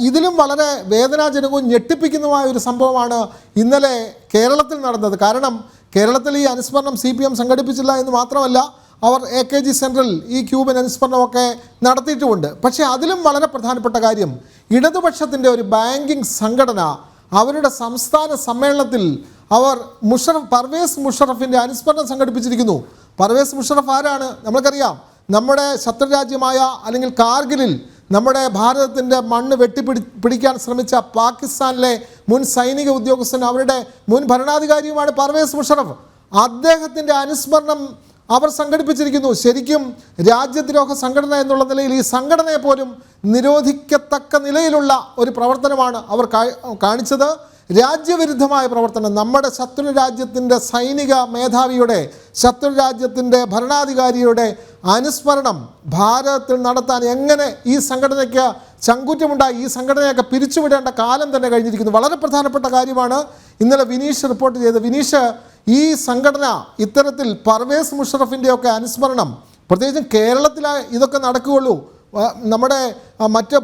ഇതിലും വളരെ വേദനാജനകവും ഞെട്ടിപ്പിക്കുന്നതുമായ ഒരു സംഭവമാണ് ഇന്നലെ കേരളത്തിൽ നടന്നത്. കാരണം കേരളത്തിൽ ഈ അനുസ്മരണം CPM സംഘടിപ്പിച്ചില്ല എന്ന് മാത്രമല്ല, അവർ AKG സെൻട്രൽ ഈ ക്യൂബൻ അനുസ്മരണമൊക്കെ നടത്തിയിട്ടുമുണ്ട്. പക്ഷേ അതിലും വളരെ പ്രധാനപ്പെട്ട കാര്യം, ഇടതുപക്ഷത്തിൻ്റെ ഒരു ബാങ്കിങ് സംഘടന അവരുടെ സംസ്ഥാന സമ്മേളനത്തിൽ അവർ പർവേസ് മുഷറഫിൻ്റെ അനുസ്മരണം സംഘടിപ്പിച്ചിരിക്കുന്നു. പർവേസ് മുഷറഫ് ആരാണ്? നമ്മൾക്കറിയാം, നമ്മുടെ ശത്രുരാജ്യമായ അല്ലെങ്കിൽ കാർഗിലിൽ നമ്മുടെ ഭാരതത്തിൻ്റെ മണ്ണ് പിടിക്കാൻ ശ്രമിച്ച പാകിസ്ഥാനിലെ മുൻ സൈനിക ഉദ്യോഗസ്ഥൻ, അവരുടെ മുൻ ഭരണാധികാരിയുമാണ് പർവേസ് മുഷറഫ്. അദ്ദേഹത്തിൻ്റെ അനുസ്മരണം അവർ സംഘടിപ്പിച്ചിരിക്കുന്നു. ശരിക്കും രാജ്യദ്രോഹ സംഘടന എന്നുള്ള നിലയിൽ ഈ സംഘടനയെ പോലും നിരോധിക്കത്തക്ക നിലയിലുള്ള ഒരു പ്രവർത്തനമാണ് അവർ കാണിച്ചത്. രാജ്യവിരുദ്ധമായ പ്രവർത്തനം. നമ്മുടെ ശത്രു രാജ്യത്തിൻ്റെ സൈനിക മേധാവിയുടെ, ശത്രു രാജ്യത്തിൻ്റെ ഭരണാധികാരിയുടെ അനുസ്മരണം ഭാരതത്തിൽ നടത്താൻ എങ്ങനെ ഈ സംഘടനയ്ക്ക് ചങ്കൂറ്റമുണ്ടായി? ഈ സംഘടനയൊക്കെ പിരിച്ചുവിടേണ്ട കാലം തന്നെ കഴിഞ്ഞിരിക്കുന്നു. വളരെ പ്രധാനപ്പെട്ട കാര്യമാണ് ഇന്നലെ വിനീഷ് റിപ്പോർട്ട് ചെയ്തത്. വിനീഷ്, ഈ സംഘടന ഇത്തരത്തിൽ പർവേസ് മുഷറഫിൻ്റെയൊക്കെ അനുസ്മരണം, പ്രത്യേകിച്ചും കേരളത്തിൽ ഇതൊക്കെ നടക്കുകയുള്ളൂ. നമ്മുടെ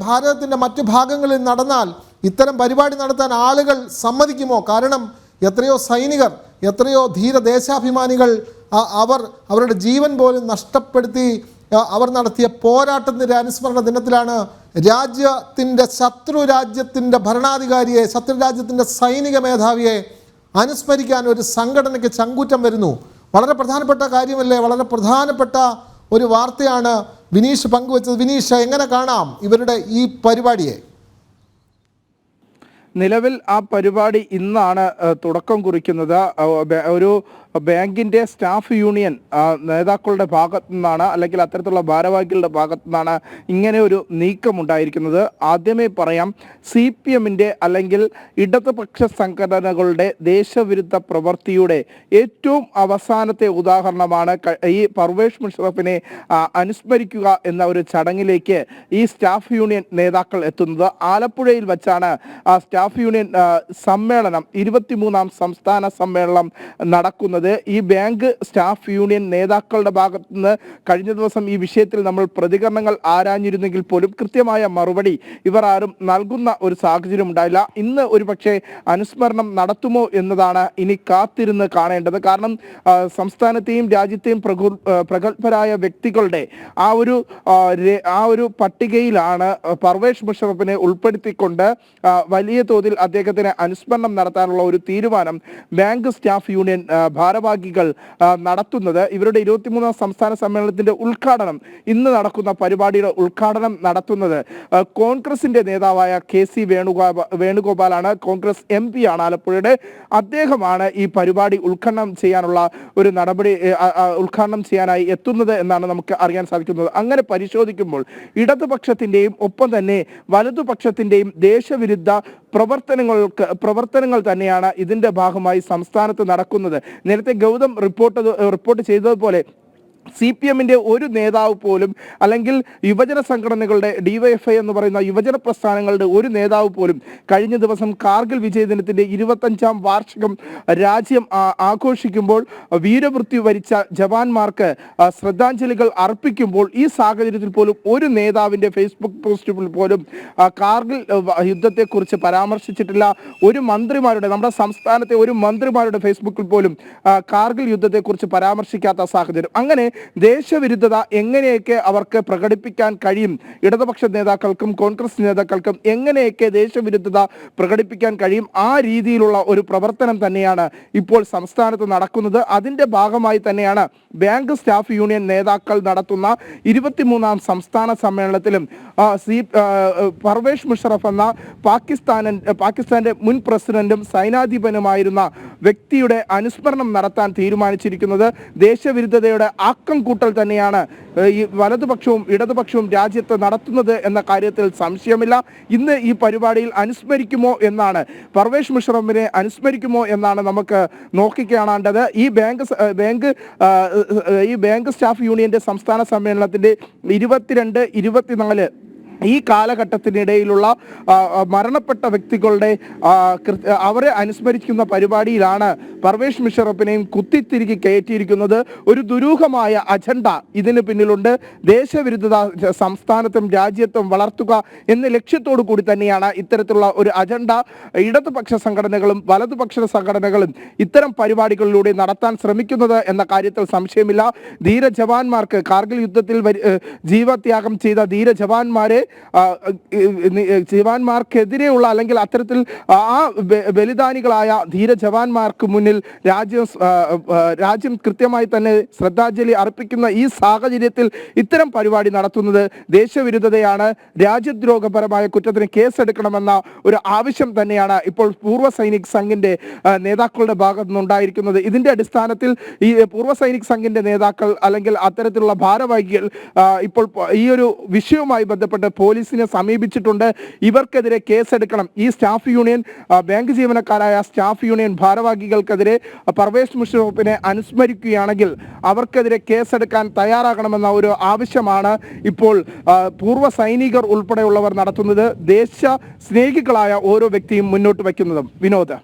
ഭാരതത്തിൻ്റെ മറ്റ് ഭാഗങ്ങളിൽ നടന്നാൽ ഇത്തരം പരിപാടി നടത്താൻ ആളുകൾ സമ്മതിക്കുമോ? കാരണം എത്രയോ സൈനികർ, എത്രയോ ധീര ദേശാഭിമാനികൾ അവരുടെ ജീവൻ പോലും നഷ്ടപ്പെടുത്തി അവർ നടത്തിയ പോരാട്ടത്തിൻ്റെ അനുസ്മരണ ദിനത്തിലാണ് രാജ്യത്തിൻ്റെ ശത്രു രാജ്യത്തിൻ്റെ ഭരണാധികാരിയെ, ശത്രു രാജ്യത്തിൻ്റെ സൈനിക മേധാവിയെ അനുസ്മരിക്കാൻ ഒരു സംഘടനയ്ക്ക് ചങ്കൂറ്റം വരുന്നു. വളരെ പ്രധാനപ്പെട്ട കാര്യമല്ലേ? വളരെ പ്രധാനപ്പെട്ട ഒരു വാർത്തയാണ് വിനീഷ് പങ്കുവച്ചത്. വിനീഷ്, എങ്ങനെ കാണാം ഇവരുടെ ഈ പരിപാടിയെ? നിലവിൽ ആ പരിപാടി ഇന്നാണ് തുടക്കം കുറിക്കുന്നത്. ഒരു ബാങ്കിൻ്റെ സ്റ്റാഫ് യൂണിയൻ നേതാക്കളുടെ ഭാഗത്തു നിന്നാണ്, അല്ലെങ്കിൽ അത്തരത്തിലുള്ള ഭാരവാഹികളുടെ ഭാഗത്തു നിന്നാണ് ഇങ്ങനെ ഒരു നീക്കമുണ്ടായിരിക്കുന്നത്. ആദ്യമേ പറയാം, CPMൻ്റെ അല്ലെങ്കിൽ ഇടതുപക്ഷ സംഘടനകളുടെ ദേശവിരുദ്ധ പ്രവൃത്തിയുടെ ഏറ്റവും അവസാനത്തെ ഉദാഹരണമാണ് ഈ പർവേസ് മുഷറഫിനെ അനുസ്മരിക്കുക എന്ന ഒരു ചടങ്ങിലേക്ക് ഈ സ്റ്റാഫ് യൂണിയൻ നേതാക്കൾ എത്തുന്നത്. ആലപ്പുഴയിൽ വച്ചാണ് സ്റ്റാഫ് യൂണിയൻ സമ്മേളനം, 23ാം സംസ്ഥാന സമ്മേളനം നടക്കുന്നത്. ഈ ബാങ്ക് സ്റ്റാഫ് യൂണിയൻ നേതാക്കളുടെ ഭാഗത്തു നിന്ന് കഴിഞ്ഞ ദിവസം ഈ വിഷയത്തിൽ നമ്മൾ പ്രതികരണങ്ങൾ ആരാഞ്ഞിരുന്നെങ്കിൽ പോലും കൃത്യമായ മറുപടി ഇവർ ആരും നൽകുന്ന ഒരു സാഹചര്യം ഉണ്ടായില്ല. ഇന്ന് ഒരു പക്ഷേ അനുസ്മരണം നടത്തുമോ എന്നതാണ് ഇനി കാത്തിരുന്ന് കാണേണ്ടത്. കാരണം സംസ്ഥാനത്തെയും രാജ്യത്തെയും പ്രഗത്ഭരായ വ്യക്തികളുടെ ആ ഒരു പട്ടികയിലാണ് പർവേസ് മുഷറഫിനെ ഉൾപ്പെടുത്തിക്കൊണ്ട് വലിയ തോതിൽ അദ്ദേഹത്തിന് അനുസ്മരണം നടത്താനുള്ള ഒരു തീരുമാനം ബാങ്ക് സ്റ്റാഫ് യൂണിയൻ ഭാരവാഹികൾ നടത്തുന്നത്. ഇവരുടെ 23ാം സംസ്ഥാന സമ്മേളനത്തിന്റെ ഉദ്ഘാടനം, ഇന്ന് നടക്കുന്ന പരിപാടിയുടെ ഉദ്ഘാടനം നടത്തുന്നത് കോൺഗ്രസിന്റെ നേതാവായ KC വേണുഗോപാലാണ്. കോൺഗ്രസ് MP ആണ് ആലപ്പുഴയുടെ. അദ്ദേഹമാണ് ഈ പരിപാടി ഉദ്ഘാടനം ചെയ്യാനായി എത്തുന്നത് എന്നാണ് നമുക്ക് അറിയാൻ സാധിക്കുന്നത്. അങ്ങനെ പരിശോധിക്കുമ്പോൾ ഇടതുപക്ഷത്തിന്റെയും ഒപ്പം തന്നെ വലതുപക്ഷത്തിന്റെയും ദേശവിരുദ്ധ പ്രവർത്തനങ്ങൾ തന്നെയാണ് ഇതിന്റെ ഭാഗമായി സംസ്ഥാനത്ത് നടക്കുന്നത്. നേരത്തെ ഗൗതം റിപ്പോർട്ട് ചെയ്തതുപോലെ CPMൻ്റെ ഒരു നേതാവ് പോലും, അല്ലെങ്കിൽ യുവജന സംഘടനകളുടെ DYFI എന്ന് പറയുന്ന യുവജന പ്രസ്ഥാനങ്ങളുടെ ഒരു നേതാവ് പോലും കഴിഞ്ഞ ദിവസം കാർഗിൽ വിജയദിനത്തിന്റെ 25ാം വാർഷികം രാജ്യം ആഘോഷിക്കുമ്പോൾ വീരമൃത്യു വരിച്ച ജവാന്മാർക്ക് ശ്രദ്ധാഞ്ജലികൾ അർപ്പിക്കുമ്പോൾ ഈ സാഹചര്യത്തിൽ പോലും ഒരു നേതാവിന്റെ ഫേസ്ബുക്ക് പോസ്റ്റിൽ പോലും കാർഗിൽ യുദ്ധത്തെക്കുറിച്ച് പരാമർശിച്ചിട്ടില്ല. നമ്മുടെ സംസ്ഥാനത്തെ ഒരു മന്ത്രിമാരുടെ ഫേസ്ബുക്കിൽ പോലും കാർഗിൽ യുദ്ധത്തെക്കുറിച്ച് പരാമർശിക്കാത്ത സാഹചര്യം. അങ്ങനെ ദേശവിരുദ്ധത എങ്ങനെയൊക്കെ അവർക്ക് പ്രകടിപ്പിക്കാൻ കഴിയും, ഇടതുപക്ഷ നേതാക്കൾക്കും കോൺഗ്രസ് നേതാക്കൾക്കും എങ്ങനെയൊക്കെ ദേശവിരുദ്ധത പ്രകടിപ്പിക്കാൻ കഴിയും, ആ രീതിയിലുള്ള ഒരു പ്രവർത്തനം തന്നെയാണ് ഇപ്പോൾ സംസ്ഥാനത്ത് നടക്കുന്നത്. അതിന്റെ ഭാഗമായി തന്നെയാണ് ബാങ്ക് സ്റ്റാഫ് യൂണിയൻ നേതാക്കൾ നടത്തുന്ന 23ാം സംസ്ഥാന സമ്മേളനത്തിലും പർവേസ് മുഷറഫ് എന്ന പാകിസ്ഥാന്റെ മുൻ പ്രസിഡന്റും സൈനാധിപനുമായിരുന്ന വ്യക്തിയുടെ അനുസ്മരണം നടത്താൻ തീരുമാനിച്ചിരിക്കുന്നത്. ദേശവിരുദ്ധതയുടെ ആക്കം കൂട്ടൽ തന്നെയാണ് ഈ വലതുപക്ഷവും ഇടതുപക്ഷവും രാജ്യത്ത് നടത്തുന്നത് എന്ന കാര്യത്തിൽ സംശയമില്ല. ഇന്ന് ഈ പരിപാടിയിൽ പർവേസ് മുഷറഫിനെ അനുസ്മരിക്കുമോ എന്നാണ് നമുക്ക് നോക്കിക്കാണേണ്ടത്. ഈ ബാങ്ക് സ്റ്റാഫ് യൂണിയന്റെ സംസ്ഥാന സമ്മേളനത്തിന്റെ 22, 24 ഈ കാലഘട്ടത്തിനിടയിലുള്ള മരണപ്പെട്ട വ്യക്തികളുടെ അവരെ അനുസ്മരിക്കുന്ന പരിപാടിയിലാണ് പർവേഷ് മുഷറഫിനെയും കുത്തിത്തിരികി കയറ്റിയിരിക്കുന്നത്. ഒരു ദുരൂഹമായ അജണ്ട ഇതിന് പിന്നിലുണ്ട്. ദേശവിരുദ്ധത സംസ്ഥാനത്തും രാജ്യത്തും വളർത്തുക എന്ന ലക്ഷ്യത്തോടു കൂടി തന്നെയാണ് ഇത്തരത്തിലുള്ള ഒരു അജണ്ട ഇടതുപക്ഷ സംഘടനകളും വലതുപക്ഷ സംഘടനകളും ഇത്തരം പരിപാടികളിലൂടെ നടത്താൻ ശ്രമിക്കുന്നത് എന്ന കാര്യത്തിൽ സംശയമില്ല. ധീര ജവാന്മാർക്ക് കാർഗിൽ യുദ്ധത്തിൽ ജീവത്യാഗം ചെയ്ത ധീര ജവാന്മാർക്കെതിരെയുള്ള അല്ലെങ്കിൽ അത്തരത്തിൽ ആ ബലിദാനികളായ ധീര ജവാന്മാർക്ക് മുന്നിൽ രാജ്യം കൃത്യമായി തന്നെ ശ്രദ്ധാഞ്ജലി അർപ്പിക്കുന്ന ഈ സാഹചര്യത്തിൽ ഇത്തരം പരിപാടി നടത്തുന്നത് ദേശവിരുദ്ധതയാണ്. രാജ്യദ്രോഹപരമായ കുറ്റത്തിന് കേസെടുക്കണമെന്ന ഒരു ആവശ്യം തന്നെയാണ് ഇപ്പോൾ പൂർവ്വ സൈനിക് സംഘിന്റെ നേതാക്കളുടെ ഭാഗത്തു നിന്നുണ്ടായിരിക്കുന്നത്. ഇതിന്റെ അടിസ്ഥാനത്തിൽ ഈ പൂർവ്വ സൈനിക് സംഘിന്റെ നേതാക്കൾ അല്ലെങ്കിൽ അത്തരത്തിലുള്ള ഭാരവാഹികൾ ഇപ്പോൾ ഈ ഒരു വിഷയവുമായി ബന്ധപ്പെട്ട് പോലീസിനെ സമീപിച്ചിട്ടുണ്ട്. ഇവർക്കെതിരെ കേസെടുക്കണം. ഈ സ്റ്റാഫ് യൂണിയൻ ബാങ്ക് ജീവനക്കാരായ സ്റ്റാഫ് യൂണിയൻ ഭാരവാഹികൾക്കെതിരെ പർവേഷ് മുഷറഫിനെ അനുസ്മരിക്കുകയാണെങ്കിൽ അവർക്കെതിരെ കേസെടുക്കാൻ തയ്യാറാകണമെന്ന ഒരു ആവശ്യമാണ് ഇപ്പോൾ പൂർവ്വ സൈനികർ ഉൾപ്പെടെയുള്ളവർ നടത്തുന്നത്. ദേശ സ്നേഹികളായ ഓരോ വ്യക്തിയും മുന്നോട്ട് വയ്ക്കുന്നതും. വിനോദ്.